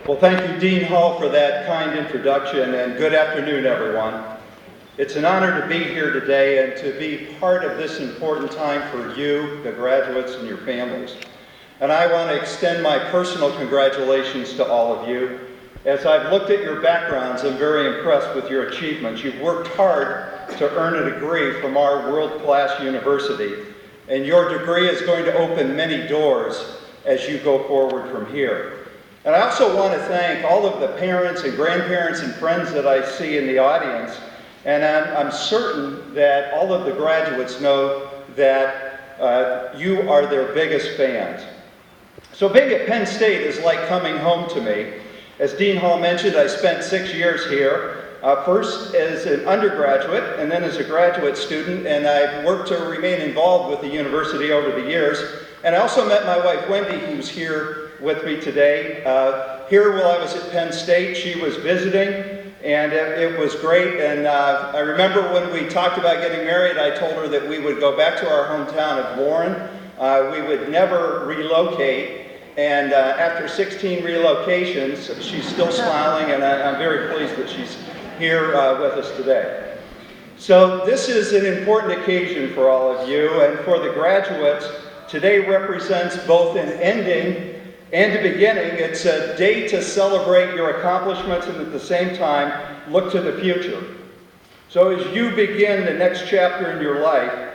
Well, thank you, Dean Hall, for that kind introduction, and good afternoon, everyone. It's an honor to be here today and to be part of this important time for you, the graduates, and your families. And I want to extend my personal congratulations to all of you. As I've looked at your backgrounds, I'm very impressed with your achievements. You've worked hard to earn a degree from our world-class university, and your degree is going to open many doors as you go forward from here. And I also want to thank all of the parents and grandparents and friends that I see in the audience, and I'm certain that all of the graduates know that you are their biggest fans. So being at Penn State is like coming home to me. As Dean Hall mentioned, I spent 6 years here, first as an undergraduate and then as a graduate student, and I've worked to remain involved with the university over the years. And I also met my wife Wendy, who's here with me today. Here while I was at Penn State, she was visiting, and it was great. And I remember when we talked about getting married, I told her that we would go back to our hometown of Warren. We would never relocate. And after 16 relocations, she's still smiling, and I'm very pleased that she's here with us today. So this is an important occasion for all of you, and for the graduates, today represents both an ending and a beginning. It's a day to celebrate your accomplishments and at the same time look to the future. So as you begin the next chapter in your life,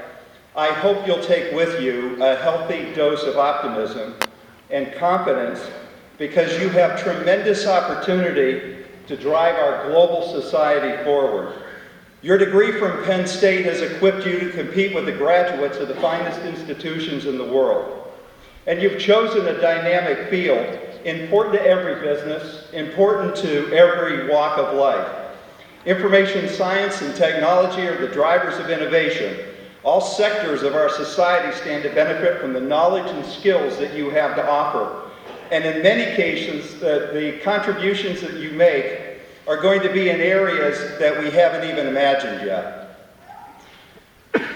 I hope you'll take with you a healthy dose of optimism and confidence, because you have tremendous opportunity to drive our global society forward. Your degree from Penn State has equipped you to compete with the graduates of the finest institutions in the world. And you've chosen a dynamic field, important to every business, important to every walk of life. Information science and technology are the drivers of innovation. All sectors of our society stand to benefit from the knowledge and skills that you have to offer. And in many cases, the contributions that you make are going to be in areas that we haven't even imagined yet.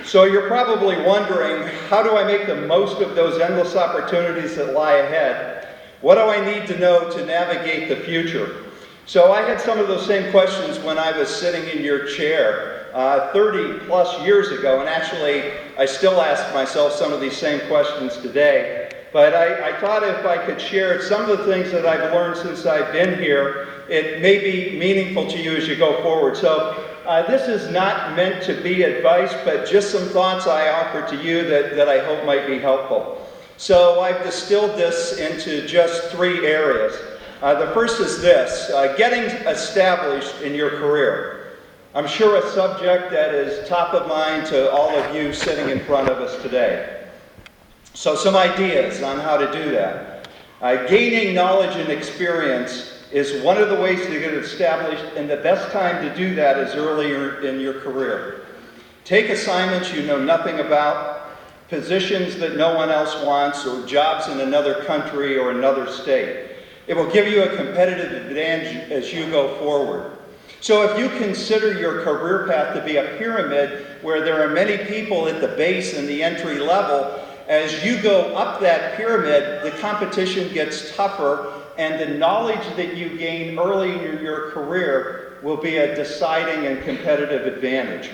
So you're probably wondering, how do I make the most of those endless opportunities that lie ahead? What do I need to know to navigate the future? So I had some of those same questions when I was sitting in your chair 30 plus years ago, and actually I still ask myself some of these same questions today. But I thought if I could share some of the things that I've learned since I've been here, it may be meaningful to you as you go forward. So this is not meant to be advice, but just some thoughts I offer to you that I hope might be helpful. So I've distilled this into just 3 areas. The first is this, getting established in your career. I'm sure a subject that is top of mind to all of you sitting in front of us today. So some ideas on how to do that. Gaining knowledge and experience is one of the ways to get established, and the best time to do that is earlier in your career. Take assignments you know nothing about, positions that no one else wants, or jobs in another country or another state. It will give you a competitive advantage as you go forward. So if you consider your career path to be a pyramid where there are many people at the base and the entry level, as you go up that pyramid, the competition gets tougher, and the knowledge that you gain early in your career will be a deciding and competitive advantage.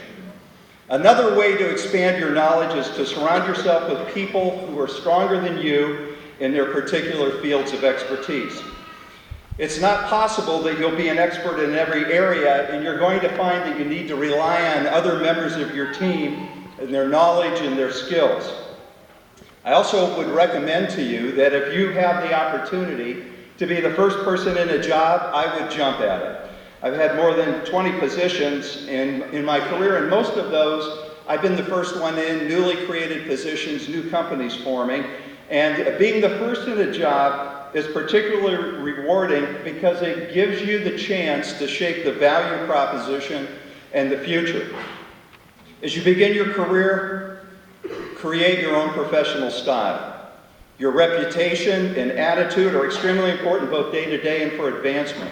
Another way to expand your knowledge is to surround yourself with people who are stronger than you in their particular fields of expertise. It's not possible that you'll be an expert in every area, and you're going to find that you need to rely on other members of your team and their knowledge and their skills. I also would recommend to you that if you have the opportunity to be the first person in a job, I would jump at it. I've had more than 20 positions in my career, and most of those, I've been the first one in, newly created positions, new companies forming, and being the first in a job is particularly rewarding because it gives you the chance to shape the value proposition and the future. As you begin your career, create your own professional style. Your reputation and attitude are extremely important both day to day and for advancement.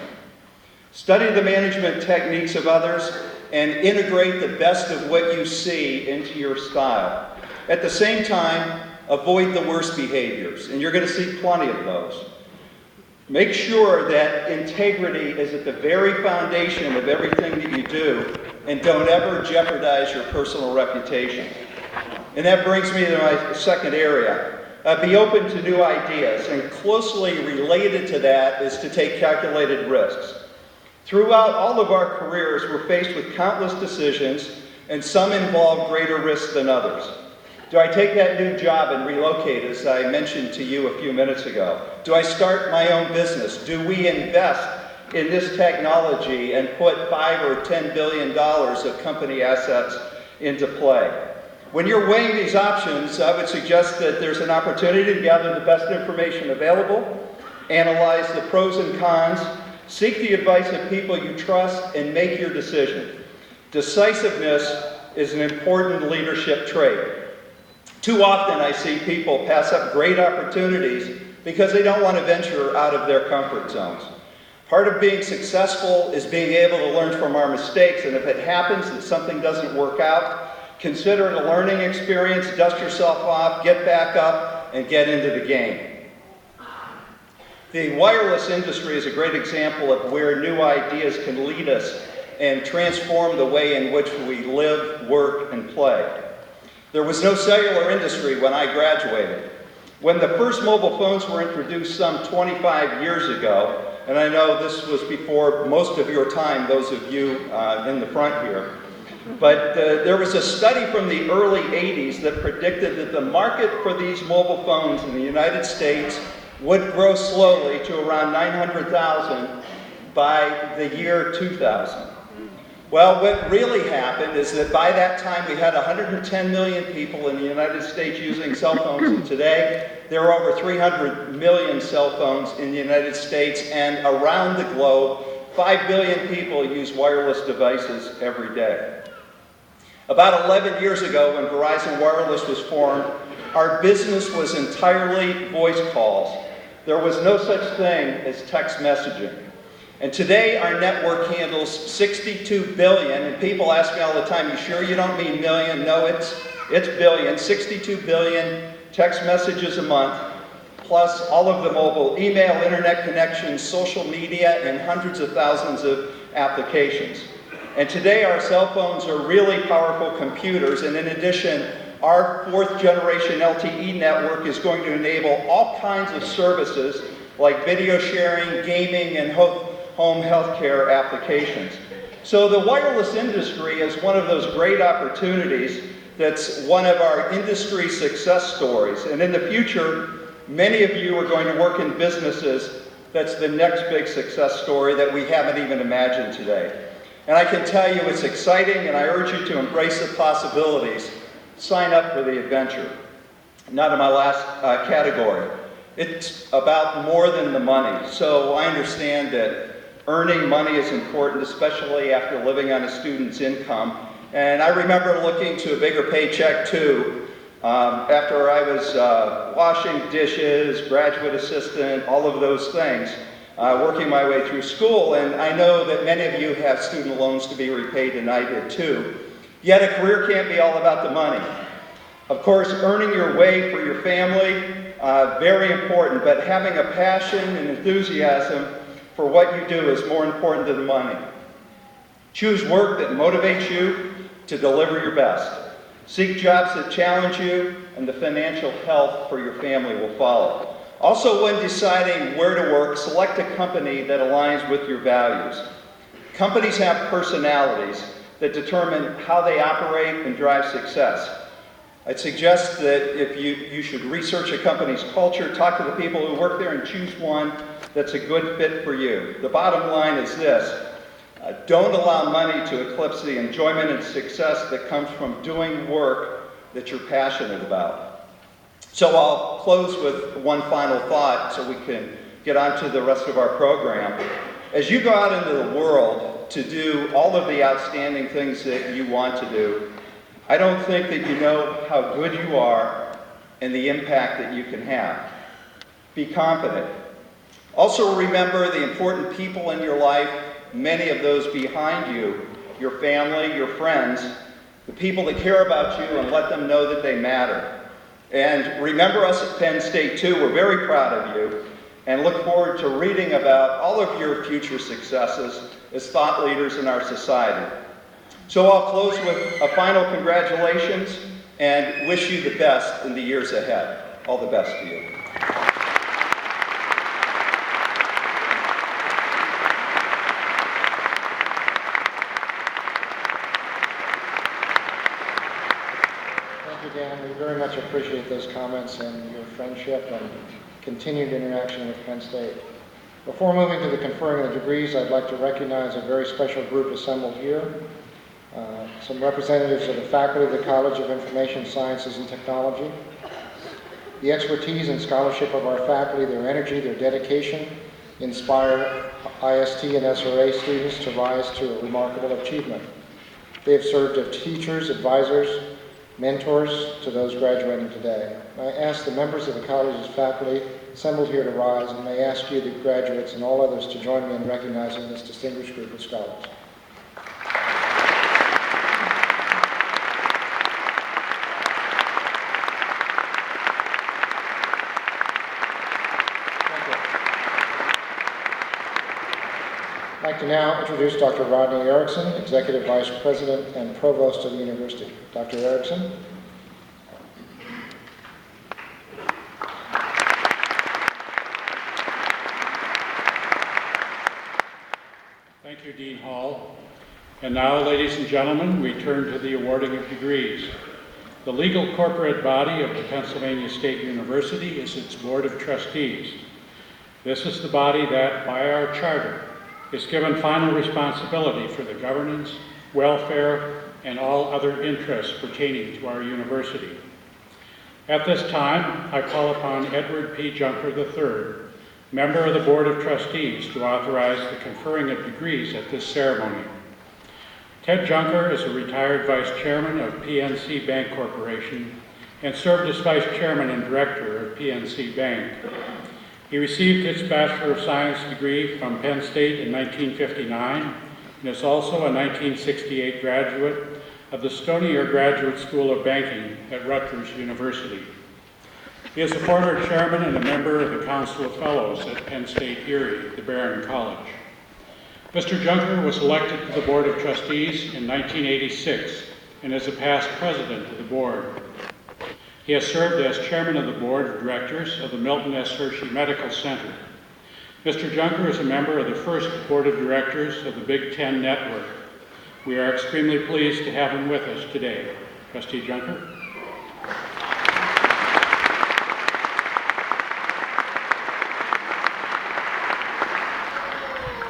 Study the management techniques of others and integrate the best of what you see into your style. At the same time, avoid the worst behaviors, and you're going to see plenty of those. Make sure that integrity is at the very foundation of everything that you do, and don't ever jeopardize your personal reputation. And that brings me to my second area. Be open to new ideas, and closely related to that is to take calculated risks. Throughout all of our careers, we're faced with countless decisions, and some involve greater risks than others. Do I take that new job and relocate, as I mentioned to you a few minutes ago? Do I start my own business? Do we invest in this technology and put $5 or $10 billion of company assets into play? When you're weighing these options, I would suggest that there's an opportunity to gather the best information available, analyze the pros and cons, seek the advice of people you trust, and make your decision. Decisiveness is an important leadership trait. Too often I see people pass up great opportunities because they don't want to venture out of their comfort zones. Part of being successful is being able to learn from our mistakes, and if it happens that something doesn't work out, consider it a learning experience, dust yourself off, get back up, and get into the game. The wireless industry is a great example of where new ideas can lead us and transform the way in which we live, work, and play. There was no cellular industry when I graduated. When the first mobile phones were introduced some 25 years ago, and I know this was before most of your time, those of you in the front here, but there was a study from the early 80s that predicted that the market for these mobile phones in the United States would grow slowly to around 900,000 by the year 2000. Well, what really happened is that by that time we had 110 million people in the United States using cell phones, and today there are over 300 million cell phones in the United States, and around the globe 5 billion people use wireless devices every day. About 11 years ago, when Verizon Wireless was formed, our business was entirely voice calls. There was no such thing as text messaging. And today our network handles 62 billion, and people ask me all the time, you sure you don't mean million? No, it's billion, 62 billion text messages a month, plus all of the mobile email, internet connections, social media, and hundreds of thousands of applications. And today our cell phones are really powerful computers, and in addition, our fourth generation LTE network is going to enable all kinds of services like video sharing, gaming, and home healthcare applications. So the wireless industry is one of those great opportunities that's one of our industry success stories. And in the future, many of you are going to work in businesses that's the next big success story that we haven't even imagined today. And I can tell you it's exciting, and I urge you to embrace the possibilities. Sign up for the adventure. Now to my last category. It's about more than the money. So I understand that earning money is important, especially after living on a student's income. And I remember looking to a bigger paycheck too, after I was washing dishes, graduate assistant, all of those things. Working my way through school, and I know that many of you have student loans to be repaid, and I did too. Yet a career can't be all about the money. Of course, earning your way for your family, very important, but having a passion and enthusiasm for what you do is more important than the money. Choose work that motivates you to deliver your best. Seek jobs that challenge you, and the financial health for your family will follow. Also, when deciding where to work, select a company that aligns with your values. Companies have personalities that determine how they operate and drive success. I'd suggest that if you should research a company's culture, talk to the people who work there, and choose one that's a good fit for you. The bottom line is this: don't allow money to eclipse the enjoyment and success that comes from doing work that you're passionate about. So I'll close with one final thought so we can get on to the rest of our program. As you go out into the world to do all of the outstanding things that you want to do, I don't think that you know how good you are and the impact that you can have. Be confident. Also remember the important people in your life, many of those behind you, your family, your friends, the people that care about you, and let them know that they matter. And remember us at Penn State too, we're very proud of you. and look forward to reading about all of your future successes as thought leaders in our society. So I'll close with a final congratulations and wish you the best in the years ahead. All the best to you. Dan, we very much appreciate those comments and your friendship and continued interaction with Penn State. Before moving to the conferring of the degrees, I'd like to recognize a very special group assembled here. Some representatives of the faculty of the College of Information Sciences and Technology. The expertise and scholarship of our faculty, their energy, their dedication, inspire IST and SRA students to rise to a remarkable achievement. They have served as teachers, advisors, mentors to those graduating today. I ask the members of the college's faculty assembled here to rise, and may ask you, the graduates, and all others to join me in recognizing this distinguished group of scholars. I'd like to now introduce Dr. Rodney Erickson, Executive Vice President and Provost of the University. Dr. Erickson. Thank you, Dean Hall. And now, ladies and gentlemen, we turn to the awarding of degrees. The legal corporate body of the Pennsylvania State University is its Board of Trustees. This is the body that, by our charter, is given final responsibility for the governance, welfare, and all other interests pertaining to our university. At this time, I call upon Edward P. Junker III, member of the Board of Trustees, to authorize the conferring of degrees at this ceremony. Ted Junker is a retired Vice Chairman of PNC Bank Corporation and served as Vice Chairman and Director of PNC Bank. He received his Bachelor of Science degree from Penn State in 1959 and is also a 1968 graduate of the Stonier Graduate School of Banking at Rutgers University. He is a former chairman and a member of the Council of Fellows at Penn State Erie, the Barron College. Mr. Junker was elected to the Board of Trustees in 1986 and is a past president of the board. He has served as chairman of the board of directors of the Milton S. Hershey Medical Center. Mr. Junker is a member of the first board of directors of the Big Ten Network. We are extremely pleased to have him with us today. Trustee Junker.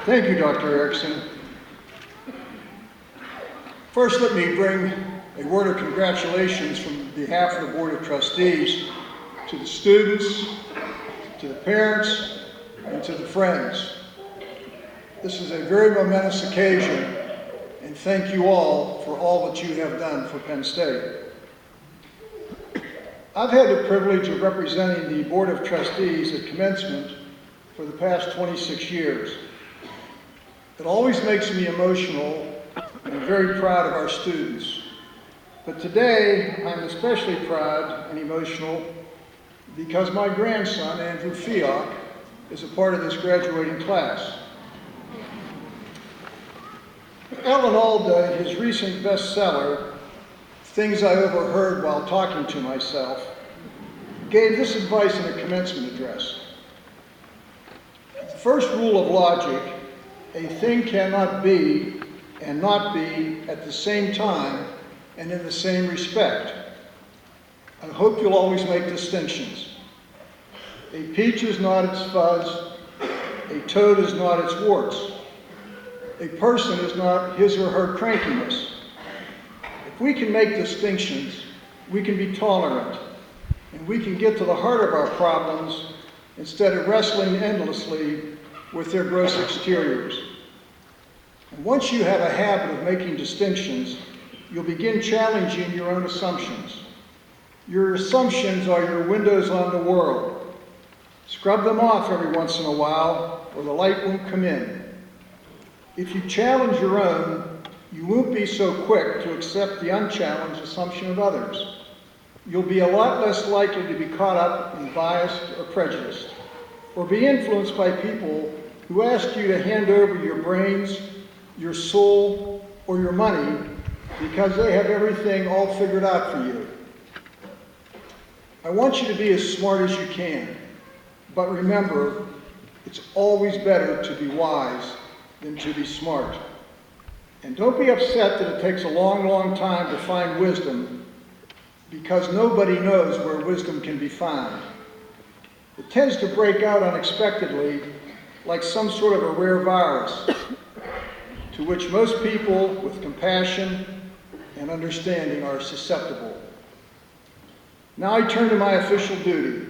Thank you, Dr. Erickson. First, let me bring a word of congratulations from behalf of the Board of Trustees to the students, to the parents, and to the friends. This is a very momentous occasion, and thank you all for all that you have done for Penn State. I've had the privilege of representing the Board of Trustees at commencement for the past 26 years. It always makes me emotional and very proud of our students. But today, I'm especially proud and emotional because my grandson, Andrew Fiok, is a part of this graduating class. Alan Alda, his recent bestseller, Things I Overheard While Talking to Myself, gave this advice in a commencement address. The first rule of logic: a thing cannot be and not be at the same time and in the same respect. I hope you'll always make distinctions. A peach is not its fuzz, a toad is not its warts, a person is not his or her crankiness. If we can make distinctions, we can be tolerant, and we can get to the heart of our problems instead of wrestling endlessly with their gross exteriors. And once you have a habit of making distinctions, you'll begin challenging your own assumptions. Your assumptions are your windows on the world. Scrub them off every once in a while, or the light won't come in. If you challenge your own, you won't be so quick to accept the unchallenged assumption of others. You'll be a lot less likely to be caught up in biased or prejudiced. or be influenced by people who ask you to hand over your brains, your soul, or your money because they have everything all figured out for you. I want you to be as smart as you can, but remember, it's always better to be wise than to be smart. And don't be upset that it takes a long, long time to find wisdom, because nobody knows where wisdom can be found. It tends to break out unexpectedly, like some sort of a rare virus, to which most people with compassion and understanding are susceptible. Now I turn to my official duty.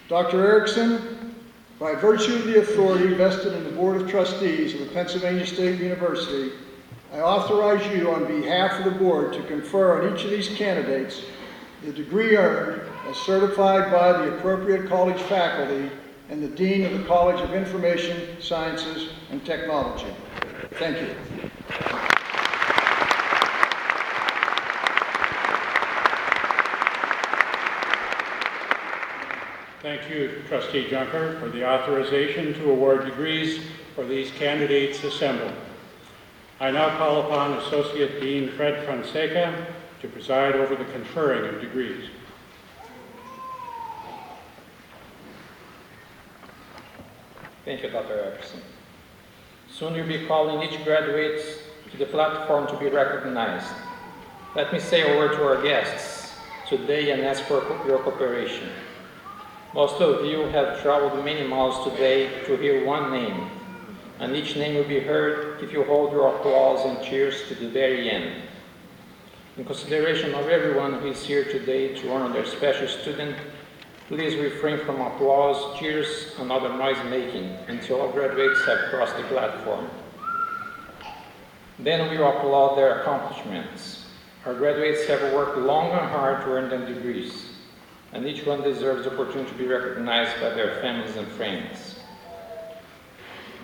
Dr. Erickson, by virtue of the authority vested in the Board of Trustees of the Pennsylvania State University, I authorize you on behalf of the board to confer on each of these candidates the degree earned as certified by the appropriate college faculty and the Dean of the College of Information Sciences and Technology. Thank you. Thank you, Trustee Junker, for the authorization to award degrees for these candidates assembled. I now call upon Associate Dean Fred Fonseca to preside over the conferring of degrees. Thank you, Dr. Erickson. Soon you'll be calling each graduate to the platform to be recognized. Let me say a word to our guests today and ask for your cooperation. Most of you have traveled many miles today to hear one name, and each name will be heard if you hold your applause and cheers to the very end. In consideration of everyone who is here today to honor their special student, please refrain from applause, cheers, and other noise-making until all graduates have crossed the platform. Then we will applaud their accomplishments. Our graduates have worked long and hard to earn their degrees, and each one deserves the opportunity to be recognized by their families and friends.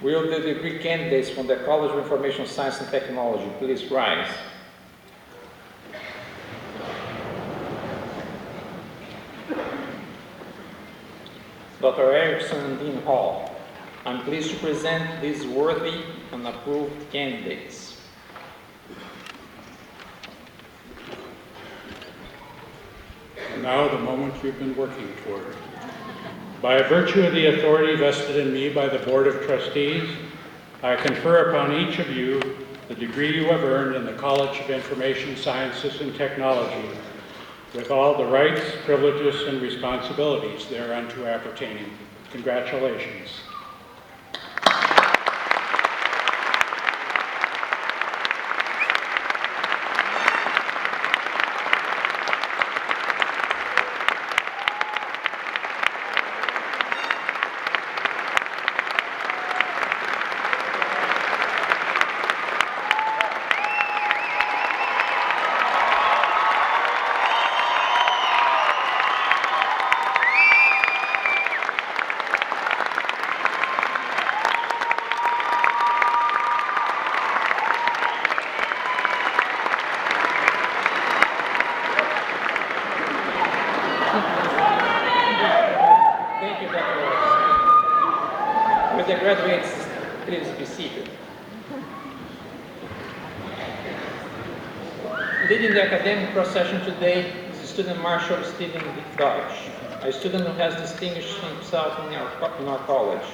Will the degree candidates from the College of Information Science and Technology please rise? Dr. Erickson and Dean Hall, I'm pleased to present these worthy and approved candidates. And now the moment you've been working toward. By virtue of the authority vested in me by the Board of Trustees, I confer upon each of you the degree you have earned in the College of Information Sciences and Technology, with all the rights, privileges, and responsibilities thereunto appertaining. Congratulations. Thank you, Dr. Erickson. With the graduates, please be seated. Leading the academic procession today is student Marshall Stephen Dodge, a student who has distinguished himself in our college.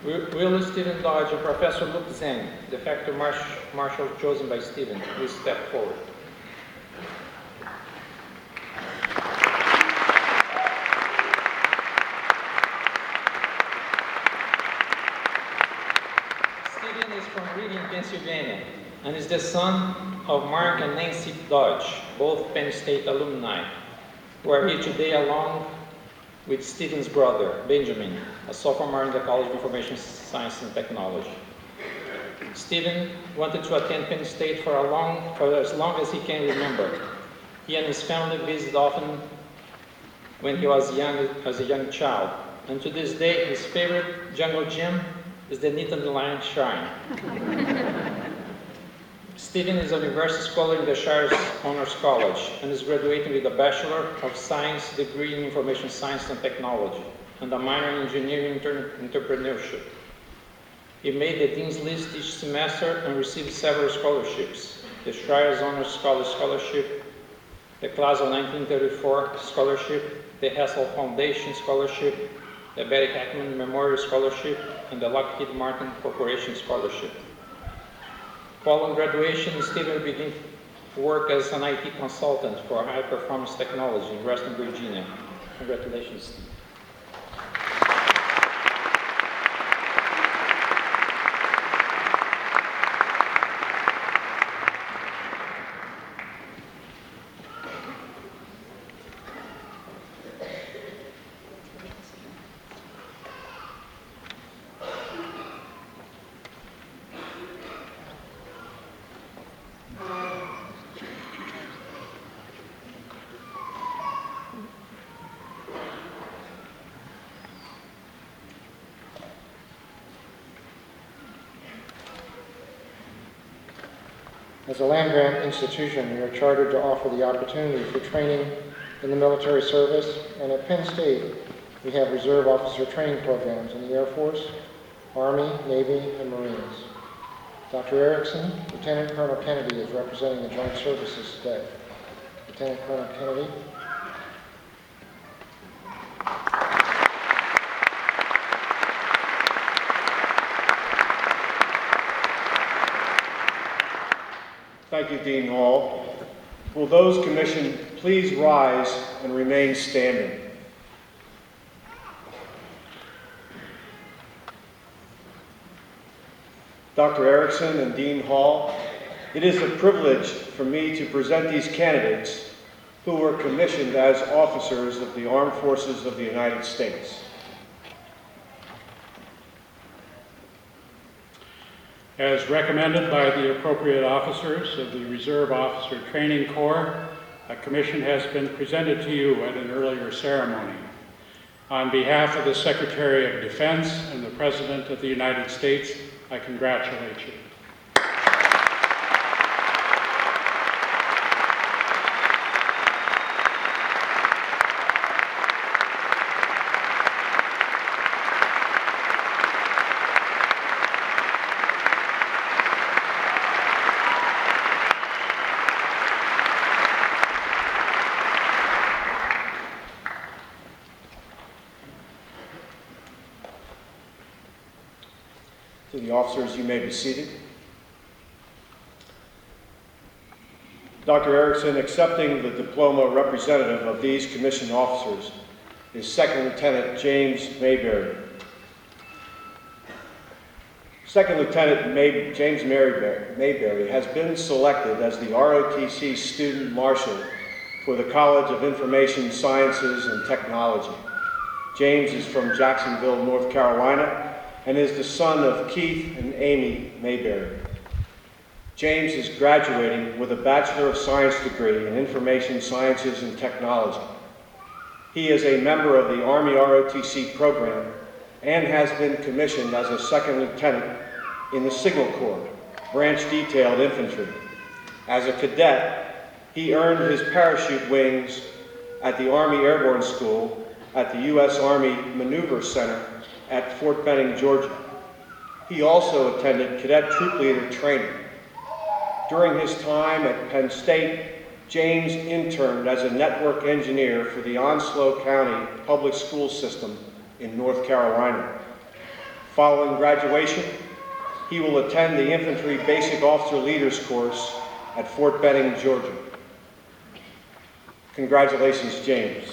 Will Stephen Dodge and Professor Luke Zeng, the faculty marshal chosen by Stephen, will step forward. Stephen is from Reading, Pennsylvania, and is the son of Mark and Nancy Dodge, both Penn State alumni, who are here today along with Stephen's brother, Benjamin, a sophomore in the College of Information Science and Technology. Stephen wanted to attend Penn State for as long as he can remember. He and his family visited often when he was as a young child, and to this day, his favorite jungle gym is the Nittany Lion Shrine. Stephen is a university scholar in the Shire's Honors College and is graduating with a Bachelor of Science degree in Information Science and Technology and a minor in engineering entrepreneurship. He made the Dean's List each semester and received several scholarships: the Schreier's Honors Scholarship, the Class of 1934 Scholarship, the Hessel Foundation Scholarship, the Betty Heckman Memorial Scholarship, and the Lockheed Martin Corporation Scholarship. Following graduation, Stephen began work as an IT consultant for high performance technology in Reston, Virginia. Congratulations, Steve. As a land-grant institution, we are chartered to offer the opportunity for training in the military service, and at Penn State, we have reserve officer training programs in the Air Force, Army, Navy, and Marines. Dr. Erickson, Lieutenant Colonel Kennedy is representing the Joint Services today. Lieutenant Colonel Kennedy. Thank you, Dean Hall. Will those commissioned please rise and remain standing? Dr. Erickson and Dean Hall, it is a privilege for me to present these candidates who were commissioned as officers of the Armed Forces of the United States. As recommended by the appropriate officers of the Reserve Officer Training Corps, a commission has been presented to you at an earlier ceremony. On behalf of the Secretary of Defense and the President of the United States, I congratulate you. To the officers, you may be seated. Dr. Erickson, accepting the diploma representative of these commissioned officers is Second Lieutenant James Mayberry. Second Lieutenant James Mayberry has been selected as the ROTC Student Marshal for the College of Information Sciences and Technology. James is from Jacksonville, North Carolina, and is the son of Keith and Amy Mayberry. James is graduating with a Bachelor of Science degree in Information Sciences and Technology. He is a member of the Army ROTC program and has been commissioned as a second lieutenant in the Signal Corps, Branch Detailed Infantry. As a cadet, he earned his parachute wings at the Army Airborne School at the U.S. Army Maneuver Center at Fort Benning, Georgia. He also attended cadet troop leader training. During his time at Penn State, James interned as a network engineer for the Onslow County Public School System in North Carolina. Following graduation, he will attend the Infantry Basic Officer Leaders course at Fort Benning, Georgia. Congratulations, James.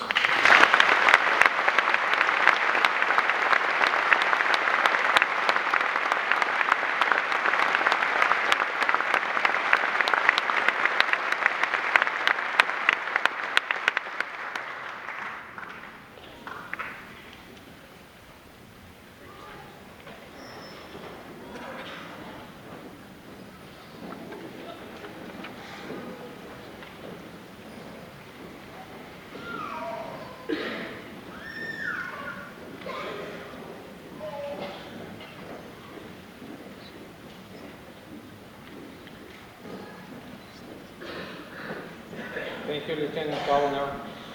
Thank you, Lieutenant Colonel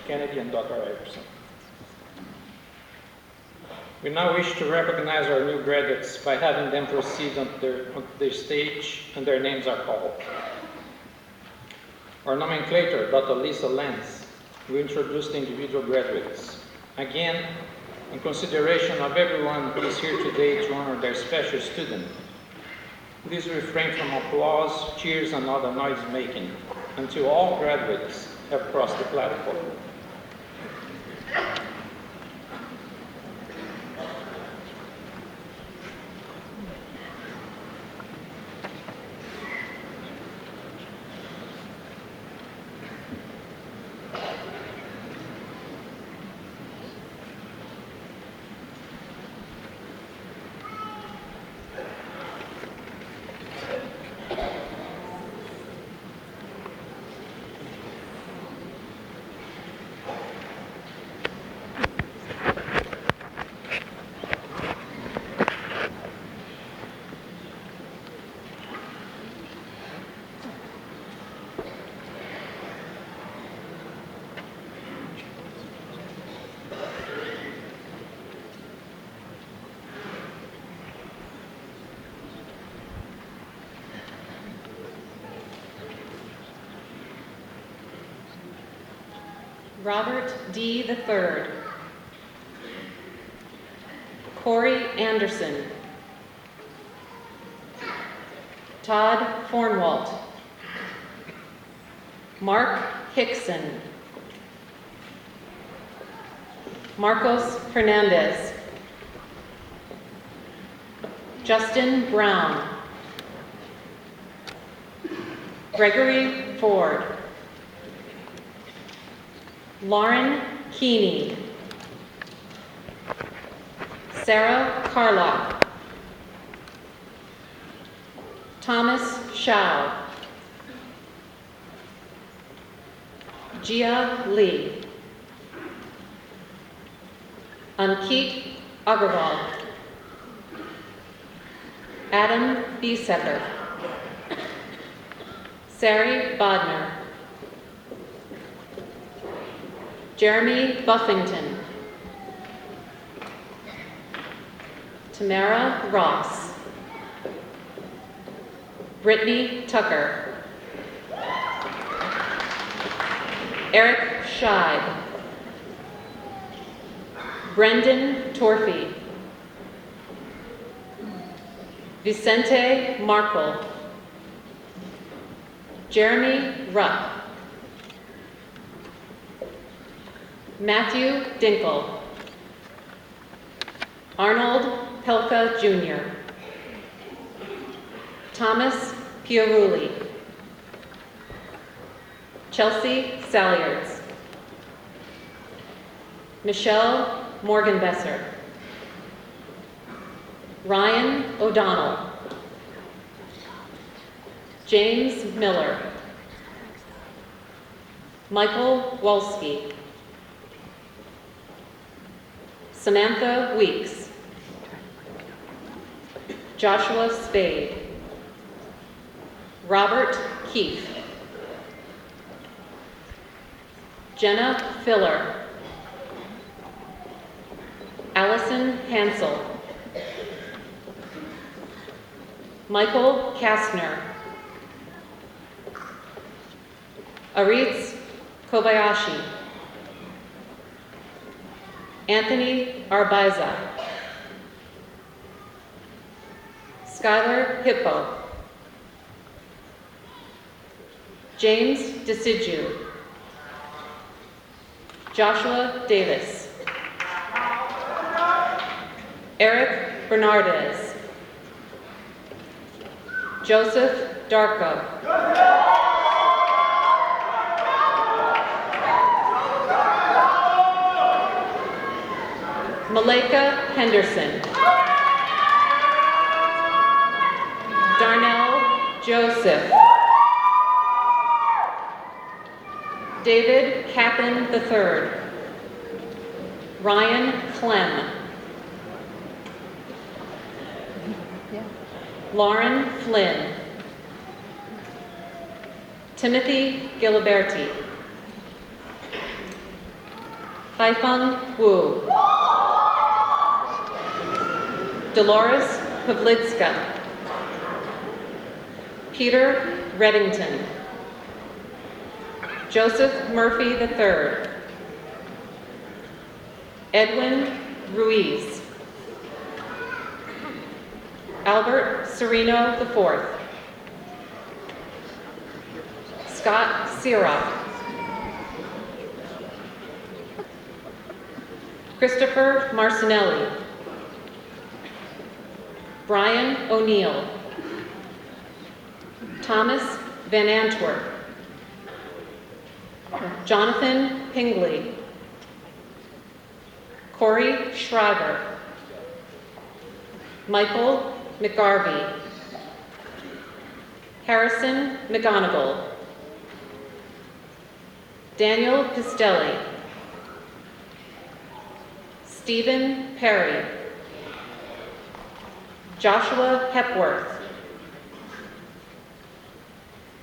Kennedy and Dr. Erickson. We now wish to recognize our new graduates by having them proceed on the stage and their names are called. Our nomenclator, Dr. Lisa Lenz, will introduce the individual graduates. Again, in consideration of everyone who is here today to honor their special student, please refrain from applause, cheers, and other noise-making until all graduates have crossed the platform. Robert D. III, Corey Anderson, Todd Fornwalt, Mark Hickson, Marcos Hernandez, Justin Brown, Gregory Ford, Lauren Keeney, Sarah Carlock, Thomas Shao, Gia Lee, Ankit Agarwal, Adam Biesecker, Sari Bodner, Jeremy Buffington, Tamara Ross, Brittany Tucker, Eric Scheid, Brendan Torphy, Vicente Markle, Jeremy Rupp, Matthew Dinkle, Arnold Pelka Jr., Thomas Piarulli, Chelsea Salyards, Michelle Morgenbesser, Ryan O'Donnell, James Miller, Michael Wolski, Samantha Weeks, Joshua Spade, Robert Keefe, Jenna Filler, Allison Hansel, Michael Kastner, Aritz Kobayashi, Anthony Arbaiza, Skylar Hippo, James DeSidu, Joshua Davis, Eric Bernardez, Joseph Darko, Malika Henderson, Darnell Joseph, David Cappan III, Ryan Clem, Lauren Flynn, Timothy Giliberti, Haifeng Wu, Dolores Pavlitska. Peter Reddington. Joseph Murphy III. Edwin Ruiz. Albert Sereno IV. Scott Sirach. Christopher Marcinelli. Brian O'Neill. Thomas Van Antwerp. Jonathan Pingley. Corey Schreiber. Michael McGarvey. Harrison McGonigal. Daniel Pistelli. Stephen Perry. Joshua Hepworth.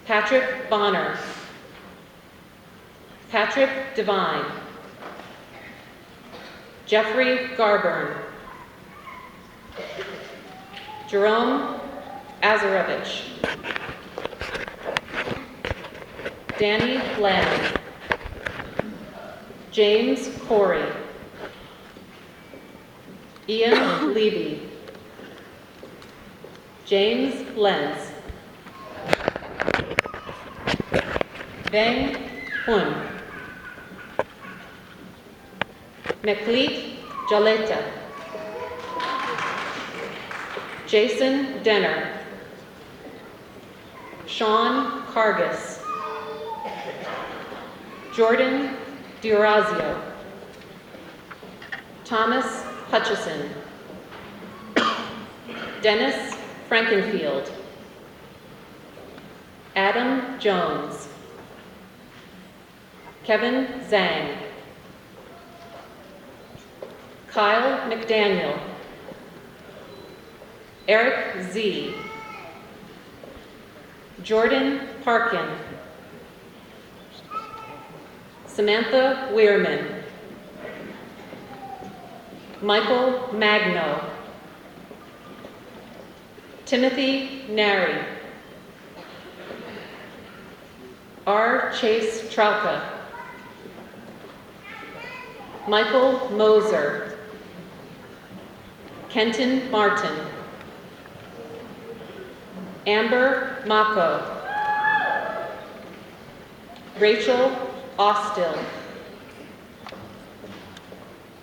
Patrick Bonner. Patrick Devine. Jeffrey Garburn. Jerome Azarevich. Danny Lamb. James Corey. Ian Levy. James Lenz. Veng Hun. Meklit Jaleta. Jason Denner. Sean Cargis. Jordan D'Orazio. Thomas Hutchison. Dennis Frankenfield. Adam Jones. Kevin Zhang. Kyle McDaniel. Eric Z. Jordan Parkin. Samantha Weirman. Michael Magno. Timothy Nary. R. Chase Trauka. Michael Moser. Kenton Martin. Amber Mako. Rachel Astill.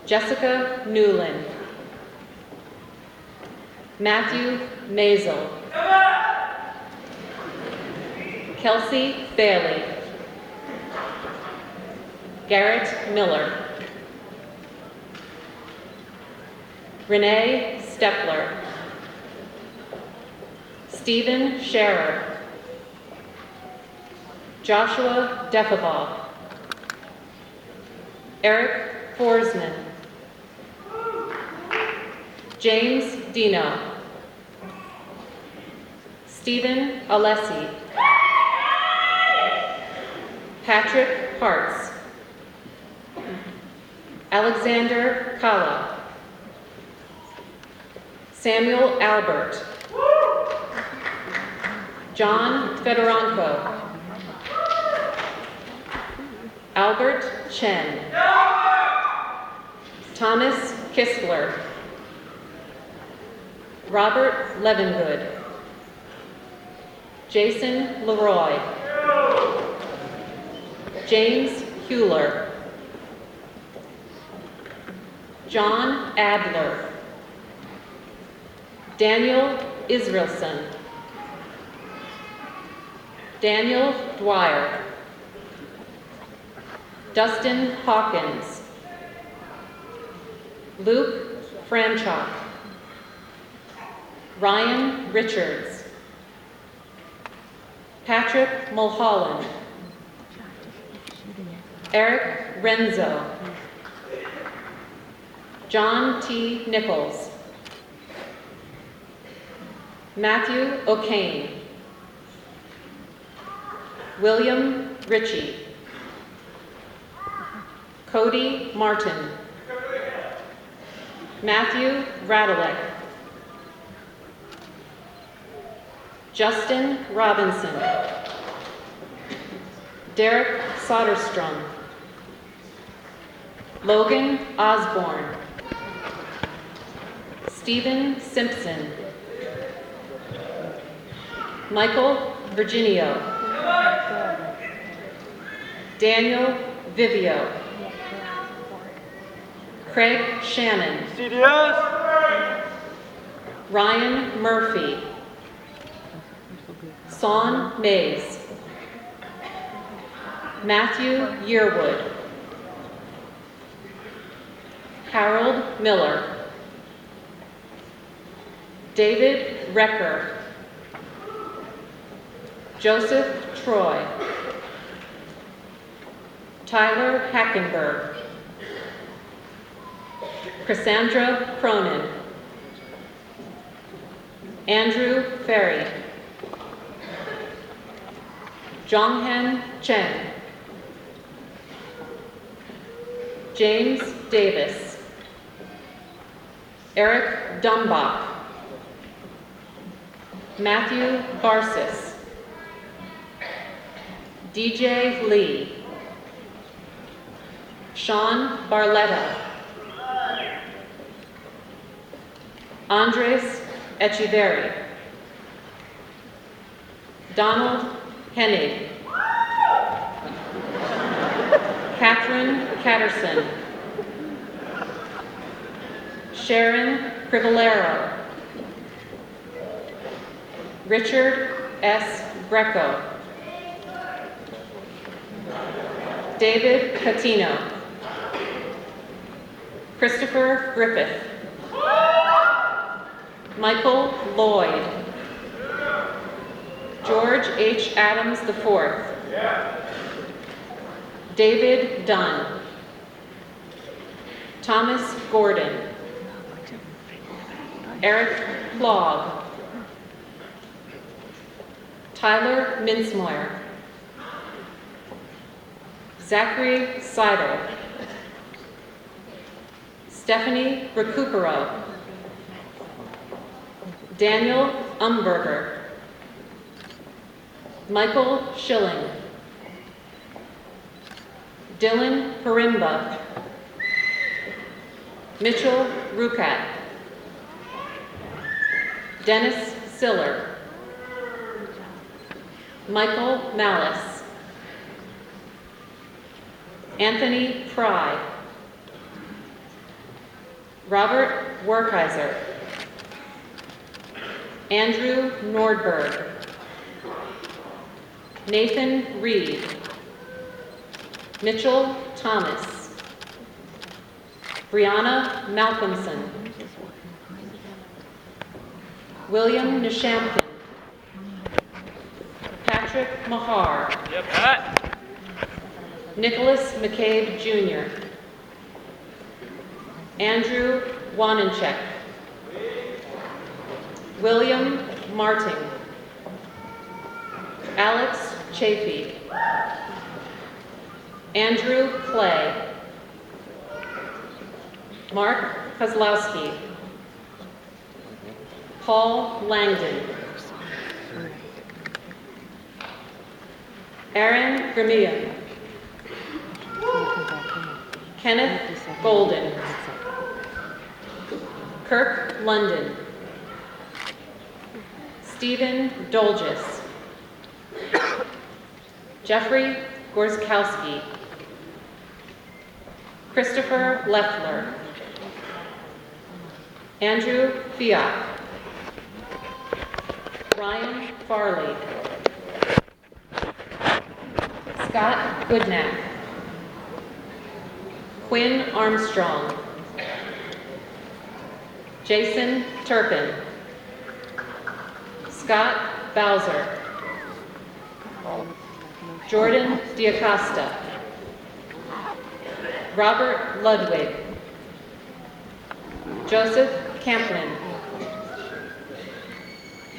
Jessica Newland. Matthew Mazel. Kelsey Bailey. Garrett Miller. Renee Stepler. Stephen Scherer. Joshua Defebaugh. Eric Forsman. James Dino. Stephen Alessi. Patrick Hartz. Alexander Kala. Samuel Albert. John Fedorenko. Albert Chen. Thomas Kistler. Robert Levengood. Jason Leroy. James Hewler. John Adler. Daniel Israelson. Daniel Dwyer. Dustin Hawkins. Luke Franchuk. Ryan Richards. Patrick Mulholland. Eric Renzo. John T. Nichols. Matthew O'Kane. William Ritchie. Cody Martin. Matthew Radilek. Justin Robinson. Derek Soderstrom. Logan Osborne. Stephen Simpson. Michael Virginio. Daniel Vivio. Craig Shannon. Ryan Murphy. Son Mays. Matthew Yearwood. Harold Miller. David Recker. Joseph Troy. Tyler Hackenberg. Cassandra Cronin. Andrew Ferry. Jonghen Chen. James Davis. Eric Dumbach. Matthew Barsis. DJ Lee. Sean Barletta. Andres Echeverri. Donald Hennig. Catherine Catterson. Sharon Crivellaro. Richard S. Greco. David Catino. Christopher Griffith. Michael Lloyd. George H. Adams IV. David Dunn. Thomas Gordon. Eric Clogg. Tyler Minsmoyer. Zachary Seidel. Stephanie Recupero. Daniel Umberger. Michael Schilling. Dylan Harimba. Mitchell Rucat. Dennis Siller. Michael Malice. Anthony Fry. Robert Werkheiser. Andrew Nordberg. Nathan Reed. Mitchell Thomas. Brianna Malcolmson. William Nishampton. Patrick Mahar. Nicholas McCabe Jr. Andrew Wanenchek. William Marting. Alex Chafee. Andrew Clay. Mark Kozlowski. Paul Langdon. Aaron Gramillion. Kenneth Golden. Kirk London. Stephen Dolges. Jeffrey Gorskowski. Christopher Leffler. Andrew Fiat. Ryan Farley. Scott Goodnack. Quinn Armstrong. Jason Turpin. Scott Bowser. Jordan Diacosta. Robert Ludwig. Joseph Camplin.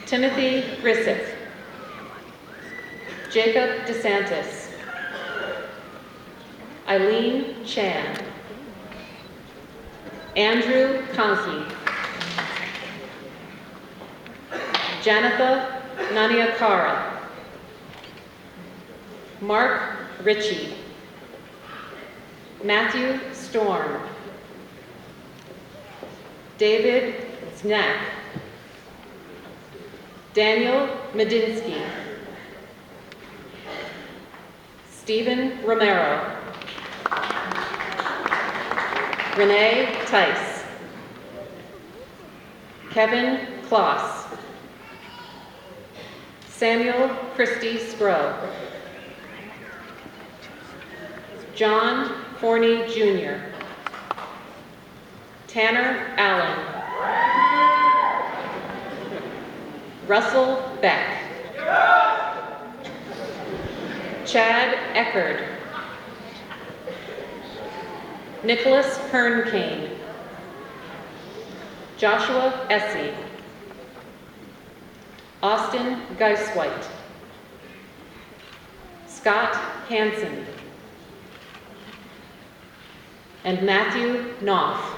Timothy Grissett. Jacob DeSantis. Eileen Chan. Andrew Conkey. Janitha Naniakara. Mark Ritchie. Matthew Storm. David Znak. Daniel Medinsky. Stephen Romero. Renee Tice. Kevin Kloss. Samuel Christie Scrow. John Forney Jr. Tanner Allen. Russell Beck. Chad Eckerd. Nicholas Hernkane. Joshua Essie. Austin Geiswhite. Scott Hansen. And Matthew Knopf.